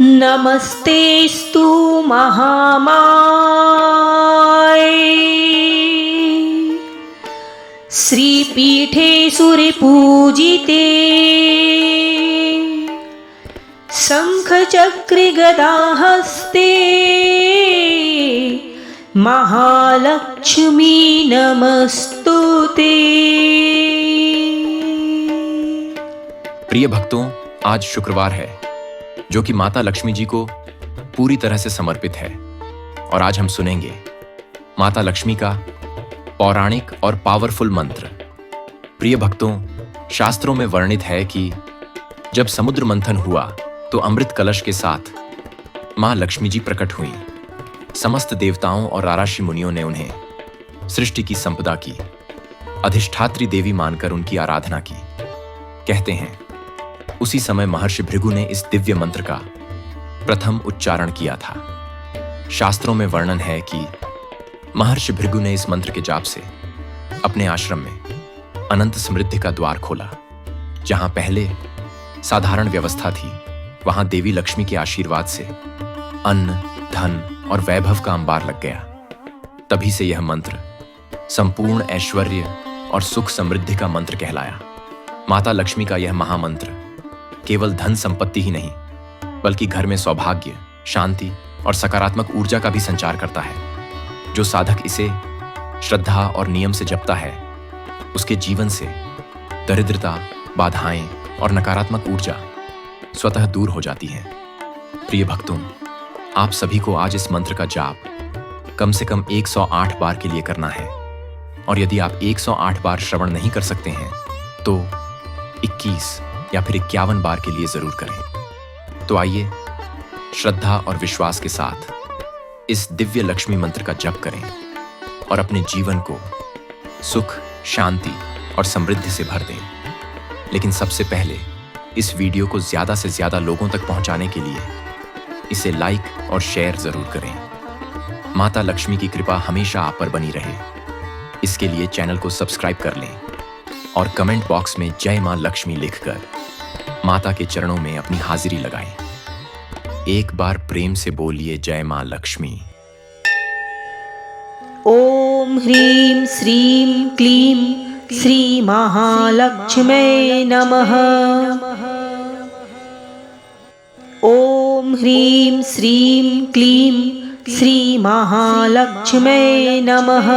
नमस्तेस्तु महामाये श्रीपीठे सुरपूजिते शंखचक्र गदाहस्ते महालक्ष्मी नमस्तुते। प्रिय भक्तों, आज शुक्रवार है जो कि माता लक्ष्मी जी को पूरी तरह से समर्पित है और आज हम सुनेंगे माता लक्ष्मी का पौराणिक और पावरफुल मंत्र। प्रिय भक्तों, शास्त्रों में वर्णित है कि जब समुद्र मंथन हुआ तो अमृत कलश के साथ मां लक्ष्मी जी प्रकट हुई। समस्त देवताओं और राराषि मुनियों ने उन्हें सृष्टि की संपदा की अधिष्ठात्री देवी मानकर उनकी आराधना की। कहते हैं उसी समय महर्षि भृगु ने इस दिव्य मंत्र का प्रथम उच्चारण किया था। शास्त्रों में वर्णन है कि महर्षि भृगु ने इस मंत्र के जाप से अपने आश्रम में अनंत समृद्धि का द्वार खोला। जहां पहले साधारण व्यवस्था थी, वहां देवी लक्ष्मी के आशीर्वाद से अन्न, धन और वैभव का अंबार लग गया। तभी से यह मंत्र संपूर्ण ऐश्वर्य और सुख समृद्धि का मंत्र कहलाया। माता लक्ष्मी का यह महामंत्र केवल धन संपत्ति ही नहीं, बल्कि घर में सौभाग्य, शांति और सकारात्मक ऊर्जा का भी संचार करता है। जो साधक इसे श्रद्धा और नियम से जपता है, उसके जीवन से दरिद्रता, बाधाएं और नकारात्मक ऊर्जा स्वतः दूर हो जाती हैं। प्रिय भक्तों, आप सभी को आज इस मंत्र का जाप कम से कम 108 बार के लिए करना है और यदि आप 108 बार श्रवण नहीं कर सकते हैं तो 21 या फिर 51 बार के लिए जरूर करें। तो आइए श्रद्धा और विश्वास के साथ इस दिव्य लक्ष्मी मंत्र का जप करें और अपने जीवन को सुख, शांति और समृद्धि से भर दें। लेकिन सबसे पहले इस वीडियो को ज्यादा से ज्यादा लोगों तक पहुंचाने के लिए इसे लाइक और शेयर जरूर करें। माता लक्ष्मी की कृपा हमेशा आप पर बनी रहे, इसके लिए चैनल को सब्सक्राइब कर लें और कमेंट बॉक्स में जय मां लक्ष्मी लिखकर माता के चरणों में अपनी हाजिरी लगाएं। एक बार प्रेम से बोलिए जय मां लक्ष्मी। ओम ह्रीं श्रीं क्लीं श्री महालक्ष्म्यै नमः। ओम ह्रीं श्रीं क्लीं श्री महालक्ष्म्यै नमः।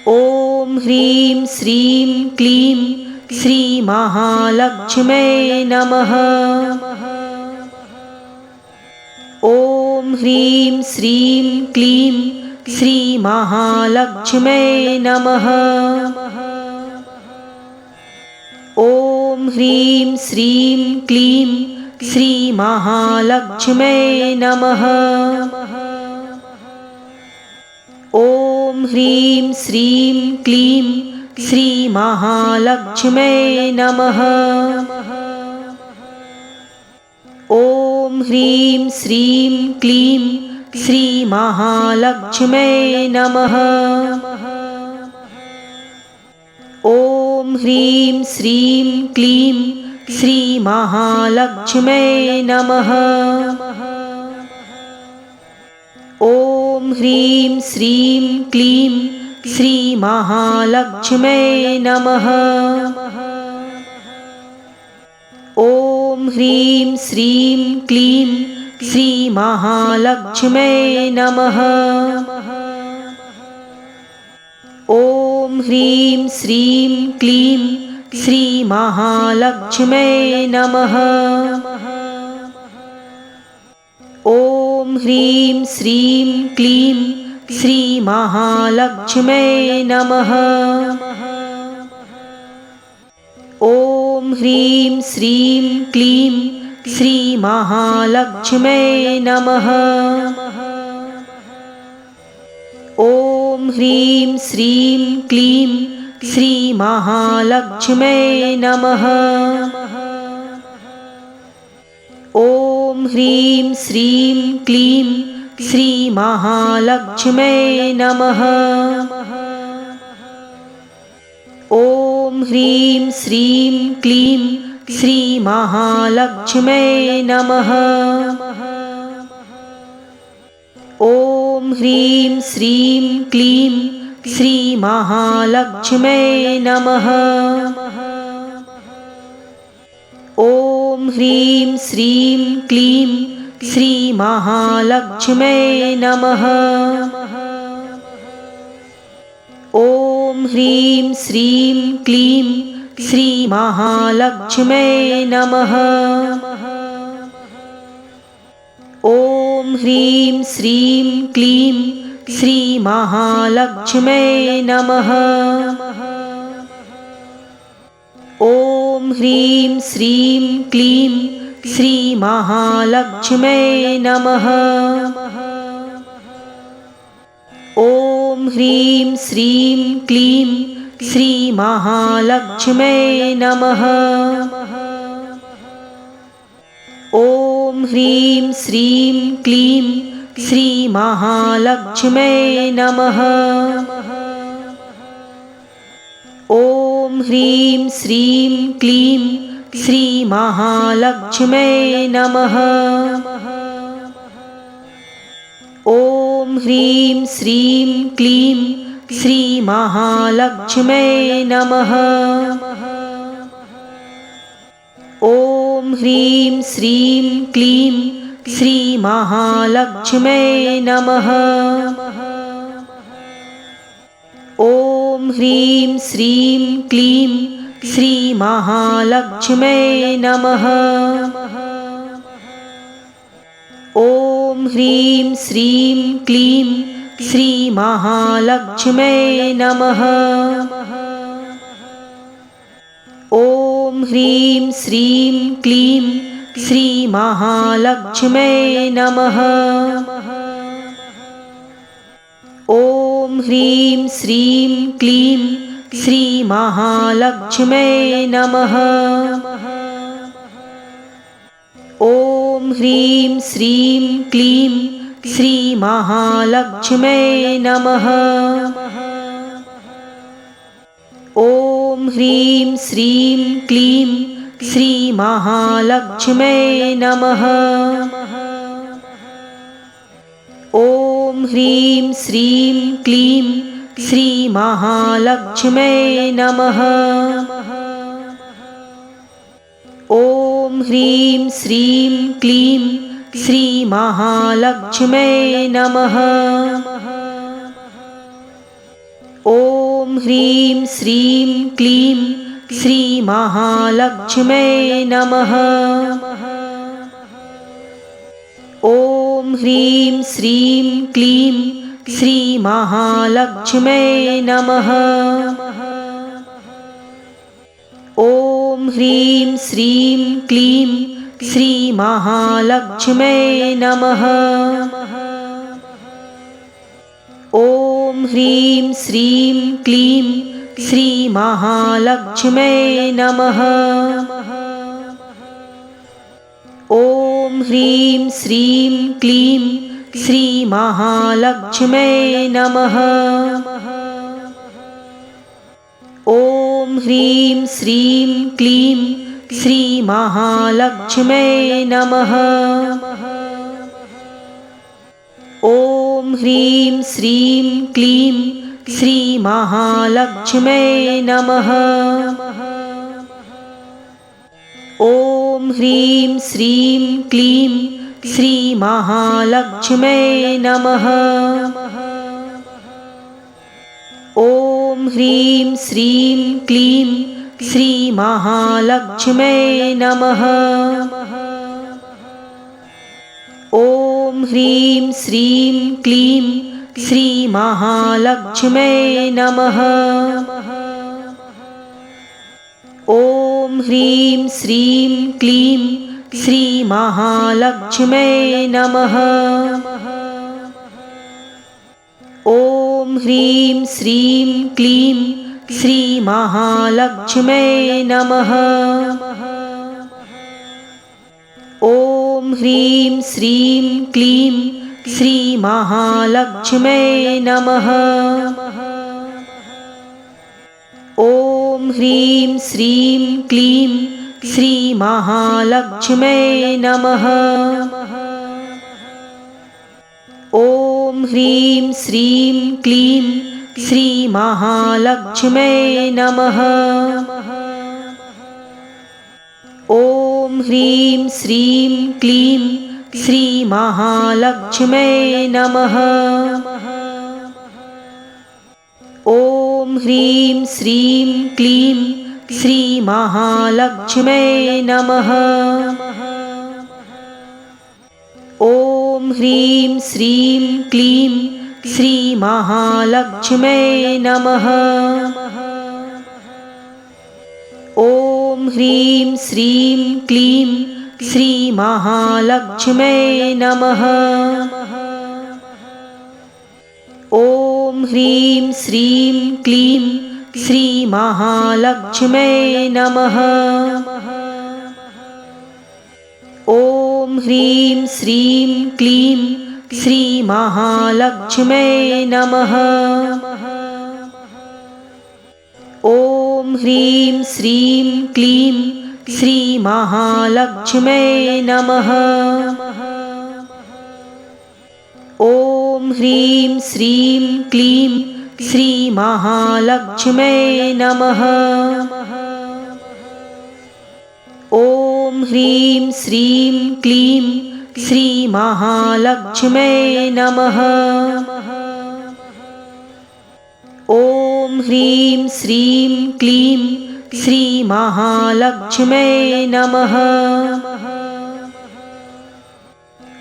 ओम ह्रीं श्रीं क्लीं श्री महालक्ष्म्यै नमः। ओम ह्रीं श्रीं क्लीं श्री महालक्ष्म्यै नमः। ओम ह्रीं श्रीं क्लीं श्री महालक्ष्म्यै नमः। ओम ह्रीं श्रीं क्लीं श्री महालक्ष्म्यै नमः। ओम ह्रीं श्रीं क्लीं श्री महालक्ष्म्यै नमः। ओम ह्रीं श्रीं क्लीं श्री महालक्ष्म्यै नमः। ओम ह्रीं श्रीं क्लीं श्री महालक्ष्म्यै नमः। ओम ह्रीं श्रीं क्लीं श्री महालक्ष्म्यै नमः। ओम ह्रीं श्रीं क्लीं श्री महालक्ष्म्यै नमः। ओम ह्रीं श्रीं क्लीं श्री महालक्ष्म्यै नमः। ओम ह्रीं श्रीं क्लीं श्री महालक्ष्म्यै नमः। ओम ह्रीं श्रीं क्लीं श्री महालक्ष्म्यै नमः। ओम ह्रीं श्रीं क्लीं श्री महालक्ष्म्यै नमः। ओम ह्रीं श्रीं क्लीं श्रीमहालक्ष्म्यै नमः। ॐ ह्रीं श्रीं क्लीं श्रीमहालक्ष्म्यै नमः। ॐ ह्रीं श्रीं क्लीं श्रीमहालक्ष्म्यै नमः। ॐ ह्रीं श्रीं क्लीं श्रीमहालक्ष्म्यै नमः। ॐ ह्रीं श्रीं क्लीं श्रीमहालक्ष्म्यै नमः। ॐ ह्रीं श्रीं क्लीं श्रीमहालक्ष्म्यै नमः। ॐ ह्रीं श्रीं क्लीं श्रीमहालक्ष्म्यै नमः। ॐ ह्रीं श्रीं क्लीं श्रीमहालक्ष्म्यै नमः। ॐ ह्रीं श्रीं क्लीं श्रीमहालक्ष्म्यै नमः। ॐ ह्रीं श्रीं क्लीं श्रीमहालक्ष्म्यै नमः। ॐ ह्रीं श्रीं क्लीं श्रीमहालक्ष्म्यै नमः। ॐ ह्रीं श्रीं क्लीं श्रीमहालक्ष्म्यै नमः। ॐ ह्रीं श्रीं क्लीं श्रीमहालक्ष्म्यै नमः। ॐ ह्रीं श्रीं क्लीं श्रीमहालक्ष्म्यै नमः। ॐ ह्रीं श्रीं क्लीं श्रीमहालक्ष्म्यै नमः। ॐ ह्रीं श्रीं क्लीं श्रीमहालक्ष्म्यै नमः। ॐ ह्रीं श्रीं क्लीं श्रीमहालक्ष्म्यै नमः। ॐ ह्रीं श्रीं क्लीं श्रीमहालक्ष्म्यै नमः। ॐ ह्रीं श्रीं क्लीं श्रीमहालक्ष्म्यै नमः। ॐ ह्रीं श्रीं क्लीं श्रीमहालक्ष्म्यै नमः। ॐ ह्रीं श्रीं क्लीं श्रीमहालक्ष्म्यै नमः। ॐ ह्रीं श्रीं क्लीं श्रीमहालक्ष्म्यै नमः। ॐ ह्रीं श्रीं क्लीं श्रीमहालक्ष्म्यै नमः। ॐ ह्रीं श्रीं क्लीं श्रीमहालक्ष्म्यै नमः। ॐ ह्रीं श्रीं क्लीं श्रीमहालक्ष्म्यै नमः। ॐ ह्रीं श्रीं क्लीं श्रीमहालक्ष्म्यै नमः। ॐ ह्रीं श्रीं क्लीं श्रीमहालक्ष्म्यै नमः। ॐ ह्रीं श्रीं क्लीं श्रीमहालक्ष्म्यै नमः। ॐ ह्रीं श्रीं क्लीं श्रीमहालक्ष्म्यै नमः। ॐ ह्रीं श्रीं क्लीं श्रीमहालक्ष्म्यै नमः। ॐ ह्रीं श्रीं क्लीं श्रीमहालक्ष्म्यै नमः। ॐ ह्रीं श्रीं क्लीं श्रीमहालक्ष्म्यै नमः। ॐ ह्रीं श्रीं क्लीं श्रीमहालक्ष्म्यै नमः। ॐ ह्रीं श्रीं क्लीं श्रीमहालक्ष्म्यै नमः। ॐ ह्रीं श्रीं क्लीं श्रीमहालक्ष्म्यै नमः। ॐ ह्रीं श्रीं क्लीं श्रीमहालक्ष्म्यै नमः। ॐ ह्रीं श्रीं क्लीं श्रीमहालक्ष्म्यै नमः। ॐ ह्रीं श्रीं क्लीं श्रीमहालक्ष्म्यै नमः। ॐ ह्रीं श्रीं क्लीं श्रीमहालक्ष्म्यै नमः। ॐ ह्रीं श्रीं क्लीं श्रीमहालक्ष्म्यै नमः। ॐ ह्रीं श्रीं क्लीं श्रीमहालक्ष्म्यै नमः। ॐ ह्रीं श्रीं क्लीं श्रीमहालक्ष्म्यै नमः। ॐ ह्रीं श्रीं क्लीं श्रीमहालक्ष्म्यै नमः। ॐ ह्रीं श्रीं क्लीं श्रीमहालक्ष्म्यै नमः।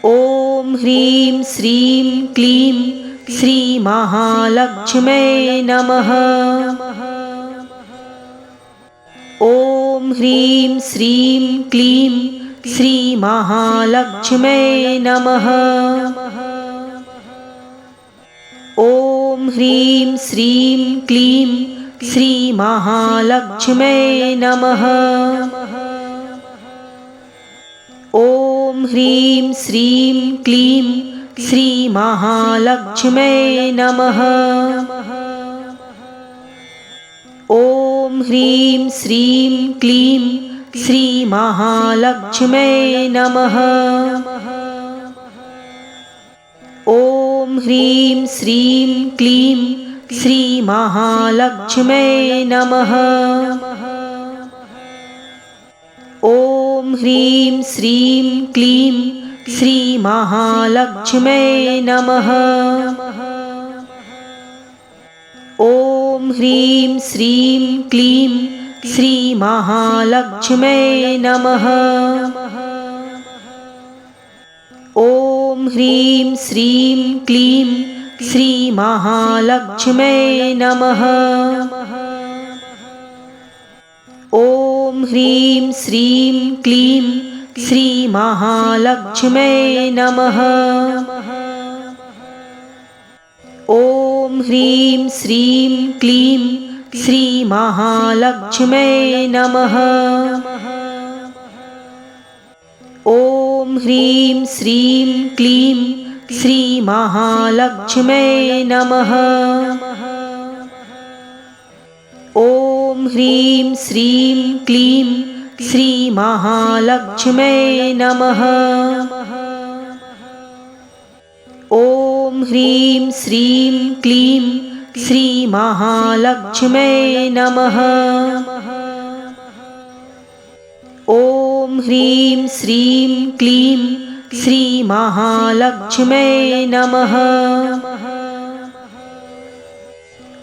ॐ ह्रीं श्रीं क्लीं श्रीमहालक्ष्म्यै नमः। ॐ ह्रीं श्रीं क्लीं श्रीमहालक्ष्म्यै नमः। ॐ ह्रीं श्रीं क्लीं श्रीमहालक्ष्म्यै नमः। ॐ ह्रीं श्रीं क्लीं श्रीमहालक्ष्म्यै नमः। ॐ ह्रीं श्रीं क्लीं श्रीमहालक्ष्म्यै नमः। ॐ ह्रीं श्रीं क्लीं श्रीमहालक्ष्म्यै नमः। ॐ ह्रीं श्रीं क्लीं श्रीमहालक्ष्म्यै नमः। ॐ ह्रीं श्रीं क्लीं श्रीमहालक्ष्म्यै नमः। ॐ ह्रीं श्रीं क्लीं श्रीमहालक्ष्म्यै नमः। ॐ ह्रीं श्रीं क्लीं श्रीमहालक्ष्म्यै नमः। ॐ ह्रीं श्रीं क्लीं श्रीमहालक्ष्म्यै नमः। ॐ ह्रीं श्रीं क्लीं श्रीमहालक्ष्म्यै नमः। ॐ ह्रीं श्रीं क्लीं श्रीमहालक्ष्म्यै नमः। ॐ ह्रीं श्रीं क्लीं श्रीमहालक्ष्म्यै नमः। ॐ ह्रीं श्रीं क्लीं श्रीमहालक्ष्म्यै नमः।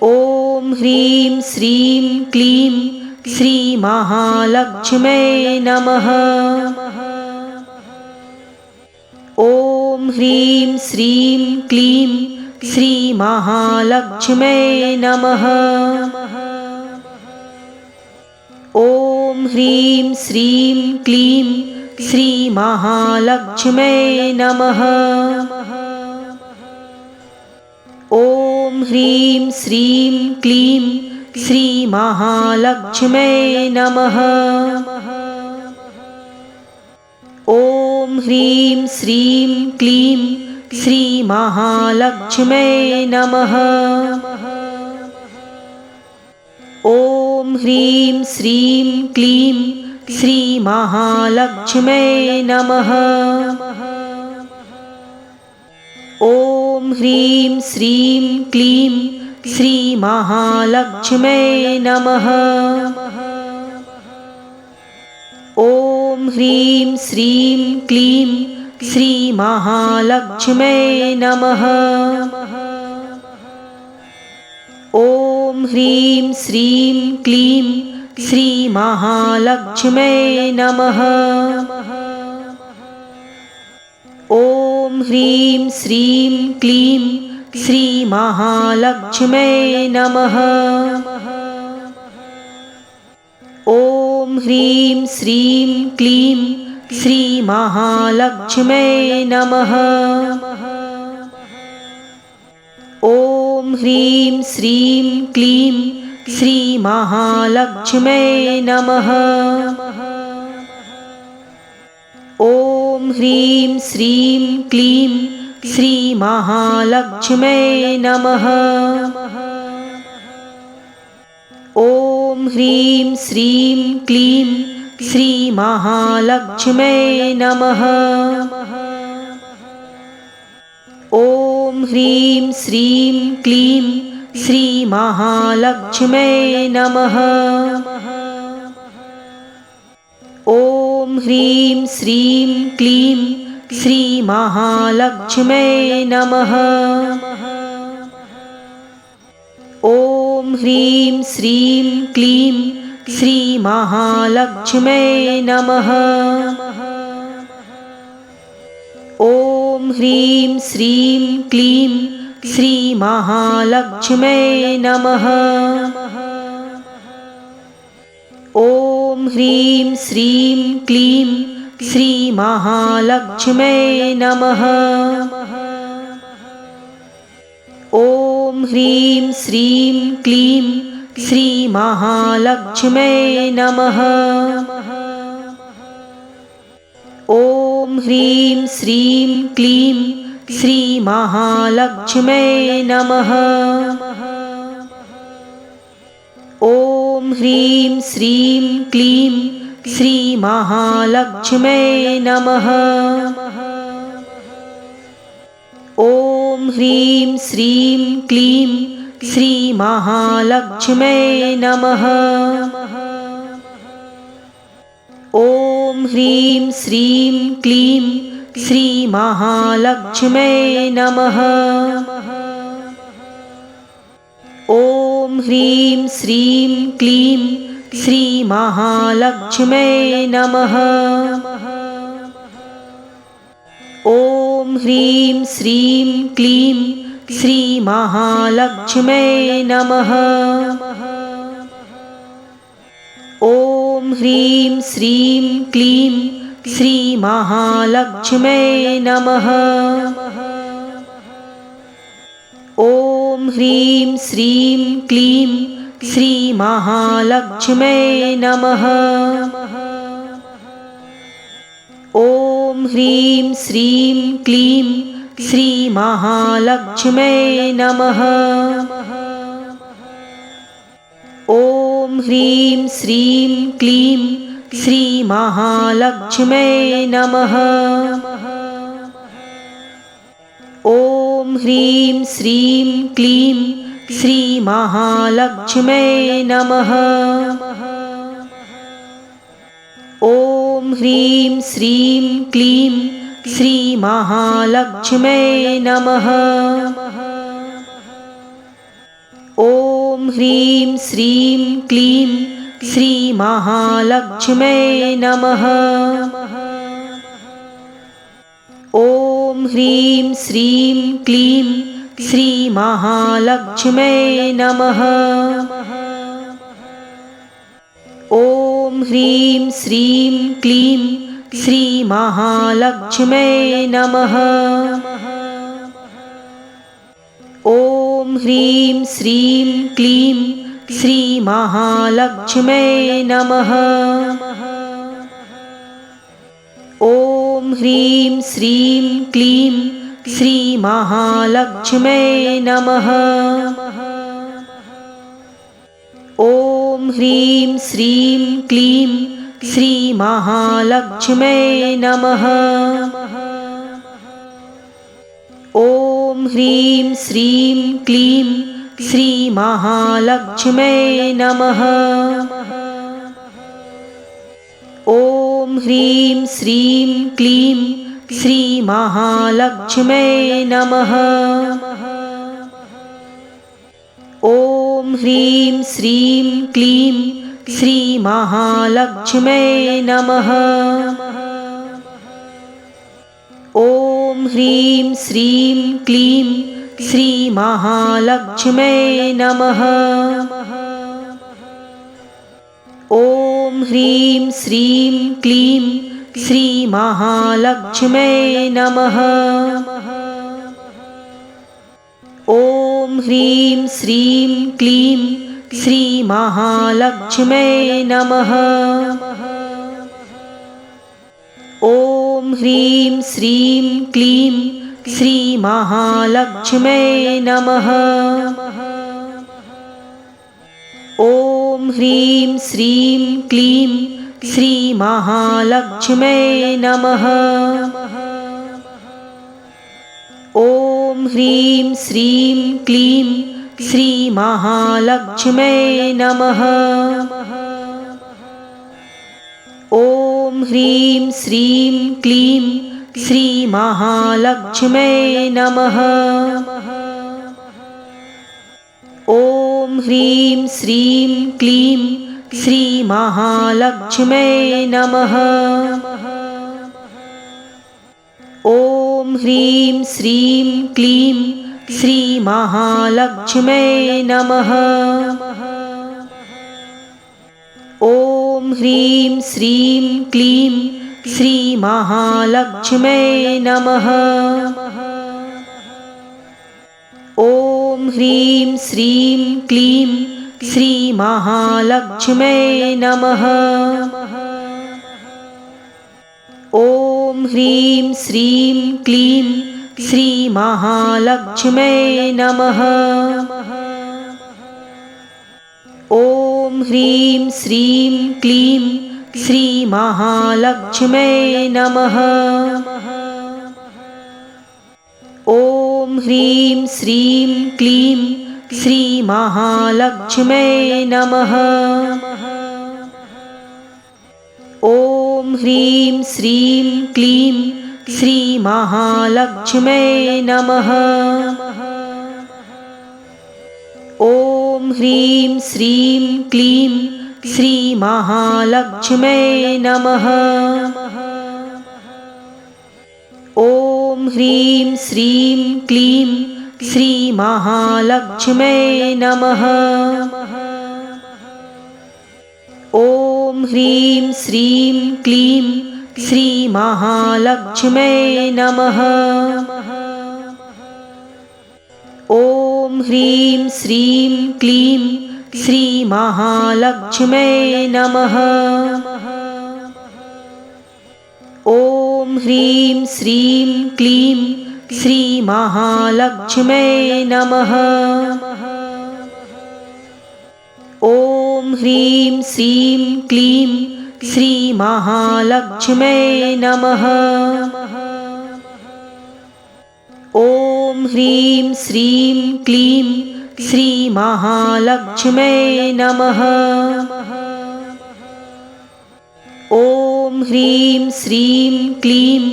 ॐ ह्रीं श्रीं क्लीं श्रीमहालक्ष्म्यै नमः। ॐ ह्रीं श्रीं क्लीं श्रीमहालक्ष्म्यै नमः। ॐ ह्रीं श्रीं क्लीं श्रीमहालक्ष्म्यै नमः। ॐ ह्रीं श्रीं क्लीं श्रीमहालक्ष्म्यै नमः। ॐ ह्रीं श्रीं क्लीं श्रीमहालक्ष्म्यै नमः। ॐ ह्रीं श्रीं क्लीं श्रीमहालक्ष्म्यै नमः। ॐ ह्रीं श्रीं क्लीं श्रीमहालक्ष्म्यै नमः। ॐ ह्रीं श्रीं क्लीं श्रीमहालक्ष्म्यै नमः। ॐ ह्रीं श्रीं क्लीं श्रीमहालक्ष्म्यै नमः। ॐ ह्रीं श्रीं क्लीं श्रीमहालक्ष्म्यै नमः। ॐ ह्रीं श्रीं क्लीं श्रीमहालक्ष्म्यै नमः। ॐ ह्रीं श्रीं क्लीं श्रीमहालक्ष्म्यै नमः। ॐ ह्रीं श्रीं क्लीं श्रीमहालक्ष्म्यै नमः। ॐ ह्रीं श्रीं क्लीं श्रीमहालक्ष्म्यै नमः। ॐ ह्रीं श्रीं क्लीं श्रीमहालक्ष्म्यै नमः। ॐ ह्रीं श्रीं क्लीं श्रीमहालक्ष्म्यै नमः। ॐ ह्रीं श्रीं क्लीं श्रीमहालक्ष्म्यै नमः। ॐ ह्रीं श्रीं क्लीं श्रीमहालक्ष्म्यै नमः। ॐ ह्रीं श्रीं क्लीं श्रीमहालक्ष्म्यै नमः। ॐ ह्रीं श्रीं क्लीं श्रीमहालक्ष्म्यै नमः। ॐ ह्रीं श्रीं क्लीं श्रीमहालक्ष्म्यै नमः। ॐ ह्रीं श्रीं क्लीं श्रीमहालक्ष्म्यै नमः। ॐ ह्रीं श्रीं क्लीं श्रीमहालक्ष्म्यै नमः। ॐ ह्रीं श्रीं क्लीं श्रीमहालक्ष्म्यै नमः। ॐ ह्रीं श्रीं क्लीं श्रीमहालक्ष्म्यै नमः। ॐ ह्रीं श्रीं क्लीं श्रीमहालक्ष्म्यै नमः। ॐ ह्रीं श्रीं क्लीं श्रीमहालक्ष्म्यै नमः। ॐ ह्रीं श्रीं क्लीं श्रीमहालक्ष्म्यै नमः। ॐ ह्रीं श्रीं क्लीं श्रीमहालक्ष्म्यै नमः। ॐ ह्रीं श्रीं क्लीं श्रीमहालक्ष्म्यै नमः। ॐ ह्रीं श्रीं क्लीं श्रीमहालक्ष्म्यै नमः। ॐ ह्रीं श्रीं क्लीं श्रीमहालक्ष्म्यै नमः। ॐ ह्रीं श्रीं क्लीं श्रीमहालक्ष्म्यै नमः। ॐ ह्रीं श्रीं क्लीं श्रीमहालक्ष्म्यै नमः। ॐ ह्रीं श्रीं क्लीं श्रीमहालक्ष्म्यै नमः। ॐ ह्रीं श्रीं क्लीं श्रीमहालक्ष्म्यै नमः। ॐ ह्रीं श्रीं क्लीं श्रीमहालक्ष्म्यै नमः। ॐ ह्रीं श्रीं क्लीं श्रीमहालक्ष्म्यै नमः। ॐ ह्रीं श्रीं क्लीं श्रीमहालक्ष्म्यै नमः। ॐ ह्रीं श्रीं क्लीं श्रीमहालक्ष्म्यै नमः। ॐ ह्रीं श्रीं क्लीं श्रीमहालक्ष्म्यै नमः। ॐ ह्रीं श्रीं क्लीं श्रीमहालक्ष्म्यै नमः। ॐ ह्रीं श्रीं क्लीं श्रीमहालक्ष्म्यै नमः। ॐ ह्रीं श्रीं क्लीं श्रीमहालक्ष्म्यै नमः। ॐ ह्रीं श्रीं क्लीं श्रीमहालक्ष्म्यै नमः। ॐ ह्रीं श्रीं क्लीं श्रीमहालक्ष्म्यै नमः। ॐ ह्रीं श्रीं क्लीं श्रीमहालक्ष्म्यै नमः। ॐ ह्रीं श्रीं क्लीं श्रीमहालक्ष्म्यै नमः। ॐ ह्रीं श्रीं क्लीं श्रीमहालक्ष्म्यै नमः। ॐ ह्रीं श्रीं क्लीं श्रीमहालक्ष्म्यै नमः। ॐ ह्रीं श्रीं क्लीं श्रीमहालक्ष्म्यै नमः। ॐ ह्रीं श्रीं क्लीं श्रीमहालक्ष्म्यै नमः। ॐ ह्रीं श्रीं क्लीं श्रीमहालक्ष्म्यै नमः। ॐ ह्रीं श्रीं क्लीं श्रीमहालक्ष्म्यै नमः। ॐ ह्रीं श्रीं क्लीं श्रीमहालक्ष्म्यै नमः। ॐ ह्रीं श्रीं क्लीं श्रीमहालक्ष्म्यै नमः। ॐ ह्रीं श्रीं क्लीं श्रीमहालक्ष्म्यै नमः। ॐ ह्रीं श्रीं क्लीं श्रीमहालक्ष्म्यै नमः। ॐ ह्रीं श्रीं क्लीं श्रीमहालक्ष्म्यै नमः। ॐ ह्रीं श्रीं क्लीं श्रीमहालक्ष्म्यै नमः। ॐ ह्रीं श्रीं क्लीं श्रीमहालक्ष्म्यै नमः। ॐ ह्रीं श्रीं क्लीं श्रीमहालक्ष्म्यै नमः। ॐ ह्रीं श्रीं क्लीं श्रीमहालक्ष्म्यै नमः। ॐ ह्रीं श्रीं क्लीं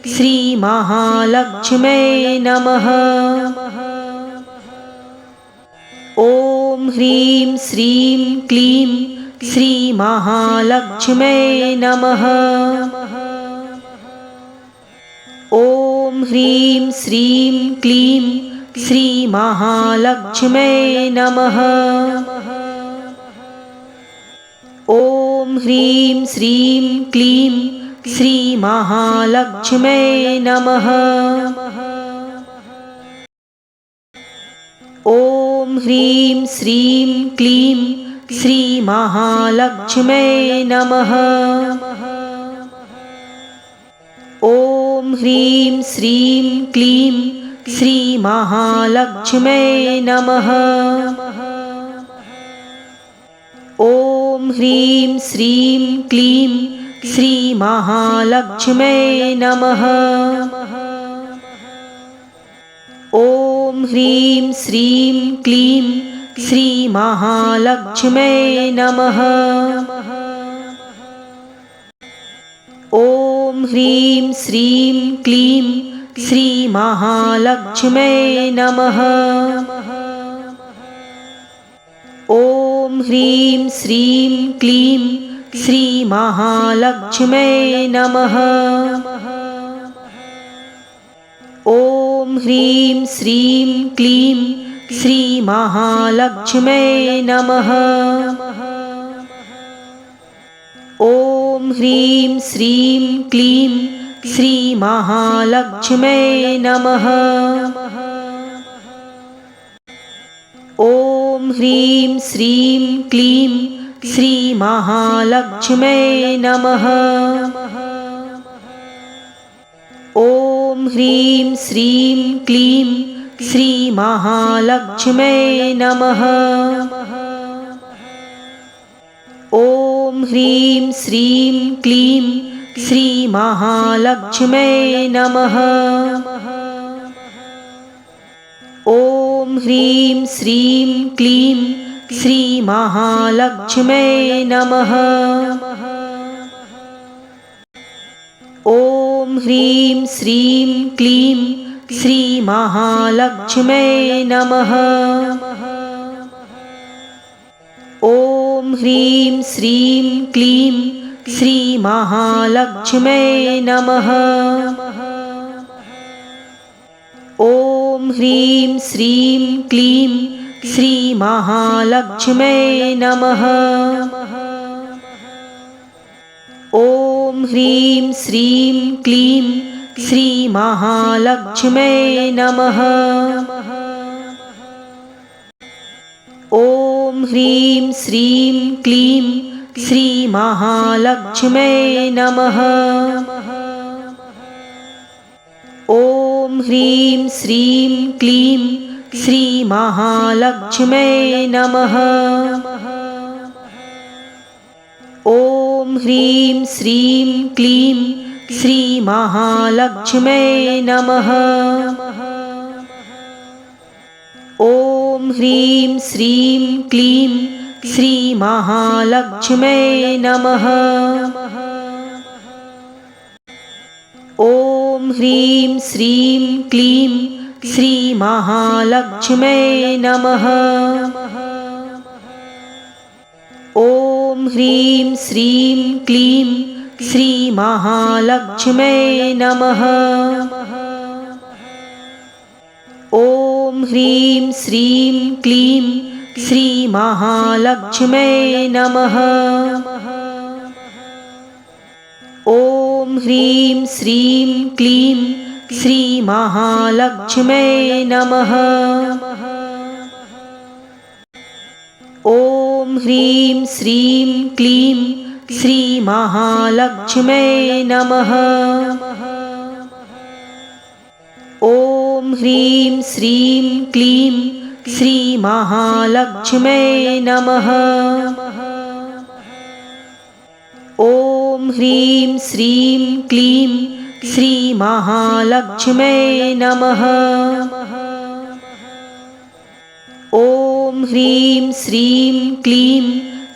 श्रीमहालक्ष्म्यै नमः। ॐ ह्रीं श्रीं क्लीं श्रीमहालक्ष्म्यै नमः। ॐ ह्रीं श्रीं क्लीं श्रीमहालक्ष्म्यै नमः। ॐ ह्रीं श्रीं क्लीं श्रीमहालक्ष्म्यै नमः। ॐ ह्रीं श्रीं क्लीं श्रीमहालक्ष्म्यै नमः। ॐ ह्रीं श्रीं क्लीं श्रीमहालक्ष्म्यै नमः। ॐ ह्रीं श्रीं क्लीं श्रीमहालक्ष्म्यै नमः। ॐ ह्रीं श्रीं क्लीं श्रीमहालक्ष्म्यै नमः। ॐ ह्रीं श्रीं क्लीं श्रीमहालक्ष्म्यै नमः। ॐ ह्रीं श्रीं क्लीं श्रीमहालक्ष्म्यै नमः। ॐ ह्रीं श्रीं क्लीं श्रीमहालक्ष्म्यै नमः। ॐ ह्रीं श्रीं क्लीं श्रीमहालक्ष्म्यै नमः। ॐ ह्रीं श्रीं क्लीं श्रीमहालक्ष्म्यै नमः। ॐ ह्रीं श्रीं क्लीं श्रीमहालक्ष्म्यै नमः। ॐ ह्रीं श्रीं क्लीं श्रीमहालक्ष्म्यै नमः। ॐ ह्रीं श्रीं क्लीं श्रीमहालक्ष्म्यै नमः। ॐ ह्रीं श्रीं क्लीं श्रीमहालक्ष्म्यै नमः। ॐ ह्रीं श्रीं क्लीं श्रीमहालक्ष्म्यै नमः। ॐ ह्रीं श्रीं क्लीं श्रीमहालक्ष्म्यै नमः। ॐ ह्रीं श्रीं क्लीं श्रीमहालक्ष्म्यै नमः। ॐ ह्रीं श्रीं क्लीं श्रीमहालक्ष्म्यै नमः। ॐ ह्रीं श्रीं क्लीं श्रीमहालक्ष्म्यै नमः। ॐ ह्रीं श्रीं क्लीं श्रीमहालक्ष्म्यै नमः। ॐ ह्रीं श्रीं क्लीं श्रीमहालक्ष्म्यै नमः। ॐ ह्रीं श्रीं क्लीं श्रीमहालक्ष्म्यै नमः। ॐ ह्रीं श्रीं क्लीं श्रीमहालक्ष्म्यै नमः। ॐ ह्रीं श्रीं क्लीं श्रीमहालक्ष्म्यै नमः। ॐ ह्रीं श्रीं क्लीं श्रीमहालक्ष्म्यै नमः। ॐ ह्रीं श्रीं क्लीं श्रीमहालक्ष्म्यै नमः। ॐ ह्रीं श्रीं क्लीं श्रीमहालक्ष्म्यै नमः। ॐ ह्रीं श्रीं क्लीं श्रीमहालक्ष्म्यै नमः। ॐ ह्रीं श्रीं क्लीं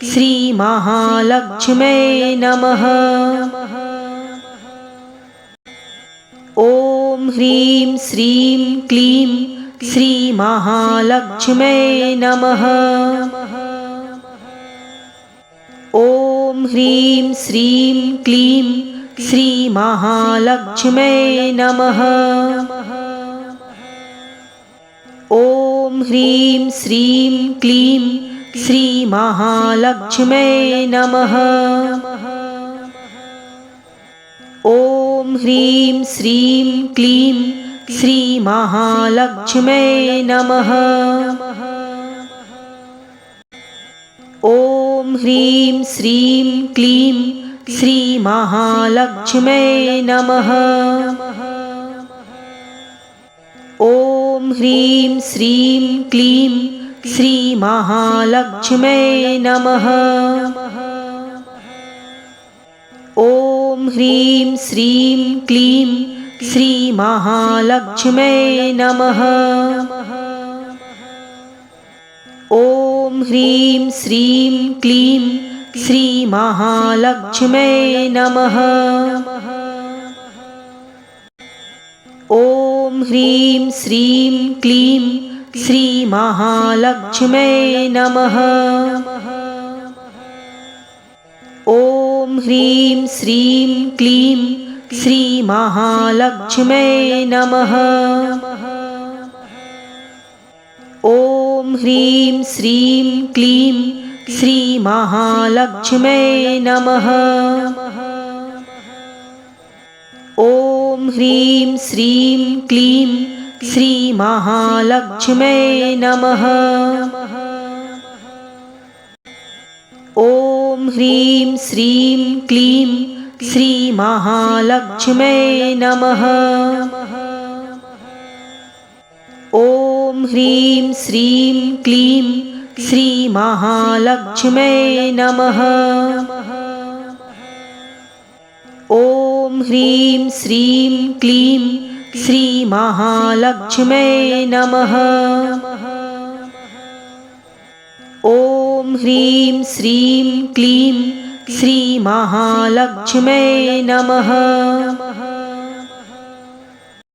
श्रीमहालक्ष्म्यै नमः। ॐ ह्रीं श्रीं क्लीं श्रीमहालक्ष्म्यै नमः। ॐ ह्रीं श्रीं क्लीं श्रीमहालक्ष्म्यै नमः। ॐ ह्रीं श्रीं क्लीं श्रीमहालक्ष्म्यै नमः। ॐ ह्रीं श्रीं क्लीं श्रीमहालक्ष्म्यै नमः। ॐ ह्रीं श्रीं क्लीं श्रीमहालक्ष्म्यै नमः। ॐ ह्रीं श्रीं क्लीं श्रीमहालक्ष्म्यै नमः। ॐ ह्रीं श्रीं क्लीं श्रीमहालक्ष्म्यै नमः। ॐ ह्रीं श्रीं क्लीं श्रीमहालक्ष्म्यै नमः। ॐ ह्रीं श्रीं क्लीं श्रीमहालक्ष्म्यै नमः। ॐ ह्रीं श्रीं क्लीं श्रीमहालक्ष्म्यै नमः। ॐ ह्रीं श्रीं क्लीं श्रीमहालक्ष्म्यै नमः। ॐ ह्रीं श्रीं क्लीं श्रीमहालक्ष्म्यै नमः। ॐ ह्रीं श्रीं क्लीं श्रीमहालक्ष्म्यै नमः। ॐ ह्रीं श्रीं क्लीं श्रीमहालक्ष्म्यै नमः। ॐ ह्रीं श्रीं क्लीं श्रीमहालक्ष्म्यै नमः। ॐ ह्रीं श्रीं क्लीं श्रीमहालक्ष्म्यै नमः।